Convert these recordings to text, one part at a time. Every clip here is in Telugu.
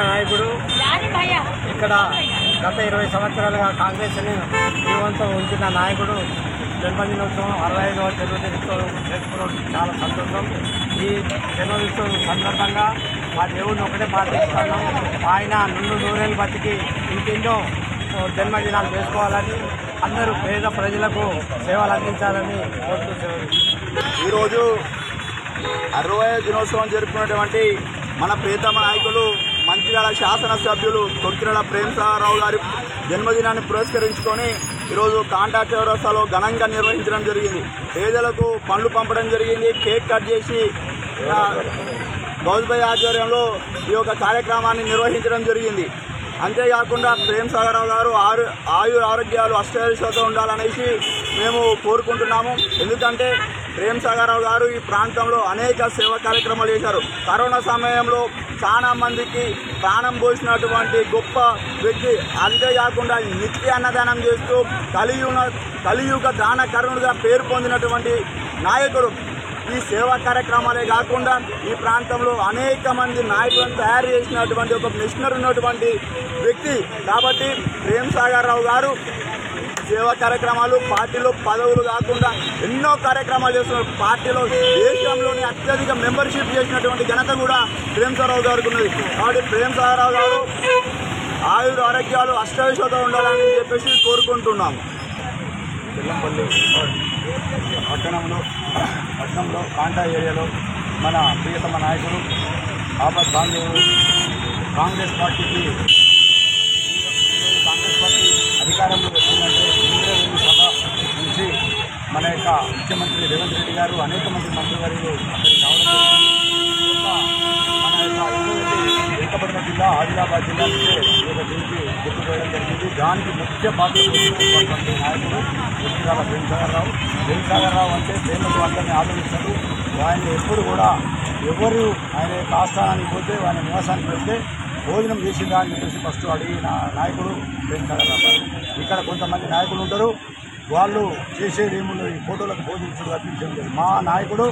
నాయకుడు ఇక్కడ గత 20 సంవత్సరాలుగా కాంగ్రెస్ ని జీవంతో ఉంచిన నాయకుడు జన్మదినోత్సవం 65వ జన్మదినోత్సవం చేసుకోవడం చాలా సంతోషం. ఈ జన్మదినోత్సవం సందర్భంగా మా దేవుడిని ఒకటే ప్రార్థిస్తున్నాం, ఆయన నూరేళ్ళు బతికి ఇంకెన్నో జన్మదినాలు చేసుకోవాలని, అందరూ పేద ప్రజలకు సేవలు అందించాలని కోరుతున్నాను. ఈరోజు 60వ దినోత్సవం జరుపుకున్నటువంటి మన ప్రియతమ నాయకులు మంచిర్యాల శాసనసభ్యులు తొక్కిరాల ప్రేమసాగరరావు గారి జన్మదినాన్ని పురస్కరించుకొని ఈరోజు కాంటా చౌరస్తాలో ఘనంగా నిర్వహించడం జరిగింది. పేదలకు పండ్లు పంపడం జరిగింది. కేక్ కట్ చేసి గౌజ్భాయ్ ఆధ్వర్యంలో ఈ యొక్క కార్యక్రమాన్ని నిర్వహించడం జరిగింది. అంతేకాకుండా ప్రేమసాగరరావు గారు ఆరోగ్యాలు అష్టైశ్వర్యంతో ఉండాలనేసి మేము కోరుకుంటున్నాము. ఎందుకంటే ప్రేమసాగరరావు గారు ఈ ప్రాంతంలో అనేక సేవా కార్యక్రమాలు చేశారు. కరోనా సమయంలో చాలా మందికి ప్రాణం పోసినటువంటి గొప్ప వ్యక్తి. అంతేకాకుండా నిత్య అన్నదానం చేస్తూ కలియుగ దాన కరుణుడిగా పేరు పొందినటువంటి నాయకుడు. ఈ సేవా కార్యక్రమాలే కాకుండా ఈ ప్రాంతంలో అనేక మంది నాయకులను తయారు చేసినటువంటి ఒక మిషనరీ ఉన్నటువంటి వ్యక్తి. కాబట్టి ప్రేమసాగరరావు గారు సేవా కార్యక్రమాలు, పార్టీలో పదవులు కాకుండా ఎన్నో కార్యక్రమాలు చేస్తున్నారు. పార్టీలో దేశంలోని అత్యధిక మెంబర్షిప్ చేసినటువంటి ఘనత కూడా ప్రేమసాగరరావు గారికి ఉన్నది. కాబట్టి ప్రేమసాగరరావు గారు ఆరోగ్యాలు అష్టైశ్వర్యంతో ఉండాలని చెప్పేసి కోరుకుంటున్నాము. బెల్లంపల్లి పట్టణంలో కాంటా ఏరియాలో మన ప్రియతమ నాయకుడు ఆపద్ బాంధవుడు కాంగ్రెస్ పార్టీ అధికారంలో వచ్చిందంటే ఇంద్రవెల్లి సభ నుంచి మన యొక్క ముఖ్యమంత్రి రేవంత్ రెడ్డి గారు అనేక మంది మంత్రివర్యులు అక్కడికి రావడం మన యొక్క వెనుకబడిన జిల్లా ఆదిలాబాద్ జిల్లా నుంచే ఈ యొక్క దీనికి గుర్తుకోవడం జరిగింది. దానికి ముఖ్య బాధ్యత వహించినటువంటి నాయకుడు తొక్కిరాల ప్రేమసాగరరావు అంటే ప్రేమతో అందరినీ ఆదరిస్తాడు. ఆయన ఎప్పుడు కూడా ఎవరు ఆయన యొక్క ఆస్థానానికి పోతే ఆయన నివాసానికి వెళ్తే భోజనం చేసిందా అని చెప్పేసి ఫస్ట్ అడిగిన నాయకుడు ప్రేమసాగరరావు గారు. ఇక్కడ కొంతమంది నాయకులు ఉంటారు, వాళ్ళు చేసేది ఏముంది ఈ ఫోటోలకు భోజనం తప్పించలేదు. మా నాయకుడు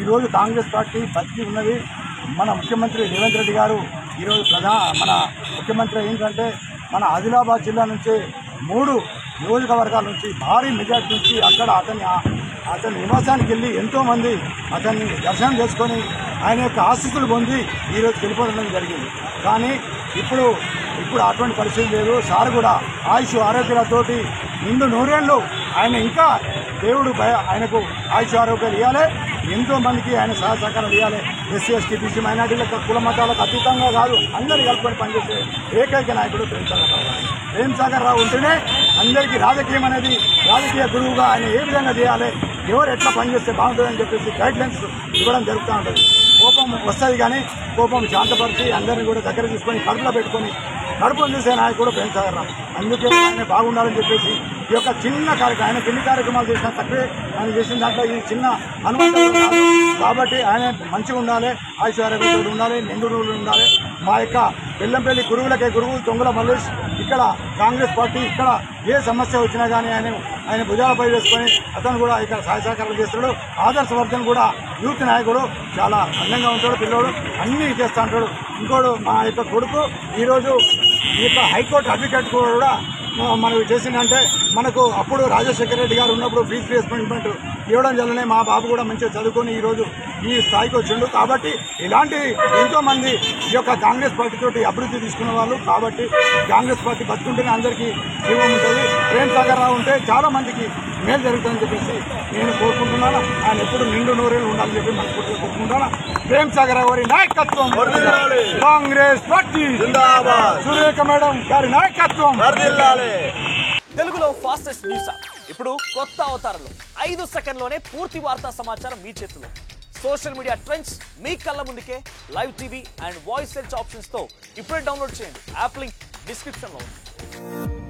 ఈరోజు కాంగ్రెస్ పార్టీ బతికి ఉన్నది. మన ముఖ్యమంత్రి రేవంత్ రెడ్డి గారు ఈరోజు మన ముఖ్యమంత్రి ఏంటంటే మన ఆదిలాబాద్ జిల్లా నుంచి 3 నియోజకవర్గాల నుంచి భారీ మెజార్టీ నుంచి అక్కడ అతని నివాసానికి వెళ్ళి ఎంతోమంది అతన్ని దర్శనం చేసుకొని ఆయన యొక్క ఆశీస్సులు పొంది ఈరోజు వెళ్ళిపోవడం జరిగింది. కానీ ఇప్పుడు అటువంటి పరిస్థితి లేదు. సార్ కూడా ఆయుష్ ఆరోగ్యాలతోటి నిండు నూరేళ్ళు ఆయన ఇంకా దేవుడు ఆయనకు ఆయుష్ ఆరోగ్యాలు ఇవ్వాలి. ఎంతోమందికి ఆయన సహకారాలు ఇవ్వాలి. ఎస్సీ ఎస్టీ బీసీ మైనార్టీలకు కుల మతాలకు అతీతంగా కాదు, అందరూ కలుపుకొని పనిచేసే ఏకైక నాయకుడు ప్రేమసాగరరావు ఉంటేనే అందరికీ రాజకీయం అనేది రాజకీయ గురువుగా ఆయన ఏ విధంగా చేయాలి, ఎవరు ఎట్లా పనిచేస్తే బాగుంటుందని చెప్పేసి గైడ్లైన్స్ ఇవ్వడం జరుగుతూ ఉంటుంది. కోపం వస్తుంది కానీ కోపం శాంతపరిచి అందరినీ కూడా దగ్గర తీసుకొని కడుపులో పెట్టుకొని కడుపును చూసే నాయకుడు ప్రేమసాగరరావు. అందుకే ఆయన బాగుండాలని చెప్పేసి ఈ యొక్క చిన్న కార్యక్రమం ఆయన ఎన్ని కార్యక్రమాలు చేసినా తక్కువే. ఆయన చేసిన దాంట్లో ఈ చిన్న అనుమతి కాబట్టి ఆయన మంచిగా ఉండాలి, ఆయుష్ ఆరోగ్యంతో ఉండాలి, నిండు రోజులు ఉండాలి. మా యొక్క బెల్లంపల్లి గురువులకే గురువు తొంగుల మల్లేష్ ఇక్కడ కాంగ్రెస్ పార్టీ ఇక్కడ ఏ సమస్య వచ్చినా కానీ ఆయన భుజాలపై వేసుకొని అతను కూడా ఇక్కడ సహకారాలు చేస్తున్నాడు. ఆదర్శవర్ధన్ కూడా యూత్ నాయకుడు, చాలా అందంగా ఉంటాడు పిల్లోడు, అన్నీ చేస్తూ ఉంటాడు. ఇంకోడు మా యొక్క కొడుకు ఈరోజు ఈ యొక్క హైకోర్టు అడ్వకేట్ కూడా మనకు చేసిందంటే మనకు అప్పుడు రాజశేఖర రెడ్డి గారు ఉన్నప్పుడు ఫీజు రీయింబర్స్మెంట్ ఇవ్వడం వల్లనే మా బాబు కూడా మంచిగా చదువుకొని ఈరోజు ఈ స్థాయికి వచ్చిండు. కాబట్టి ఇలాంటి ఎంతోమంది ఈ యొక్క కాంగ్రెస్ పార్టీ తోటి అభివృద్ధి తీసుకున్న వాళ్ళు. కాబట్టి కాంగ్రెస్ పార్టీ బతుకుంటేనే అందరికీ జీవం ఉంటుంది. ప్రేమసాగరరావు ఉంటే చాలా మందికి మేలు జరుగుతుందని చెప్పేసి నేను కోరుకుంటున్నాను. ఆయన ఎప్పుడు నిండు నూరేళ్ళు ఉండాలని చెప్పి మనస్ఫూర్తిగా కోరుకుంటున్నాను. ప్రేమసాగరరావు గారి నాయకత్వం, కాంగ్రెస్ పార్టీ సురేఖ మేడం గారి నాయకత్వం. తెలుగులో ఫాస్టెస్ట్ న్యూస్ ఇప్పుడు కొత్త అవతారంలో 5 సెకండ్లోనే పూర్తి వార్తా సమాచారం మీ చేతిలో. సోషల్ మీడియా ట్రెండ్స్ మీ కళ్ళ ముందుకే live TV and voice search options తో ఇప్పుడే డౌన్లోడ్ చేయండి. యాప్ లింక్ డిస్క్రిప్షన్ లో ఉంది.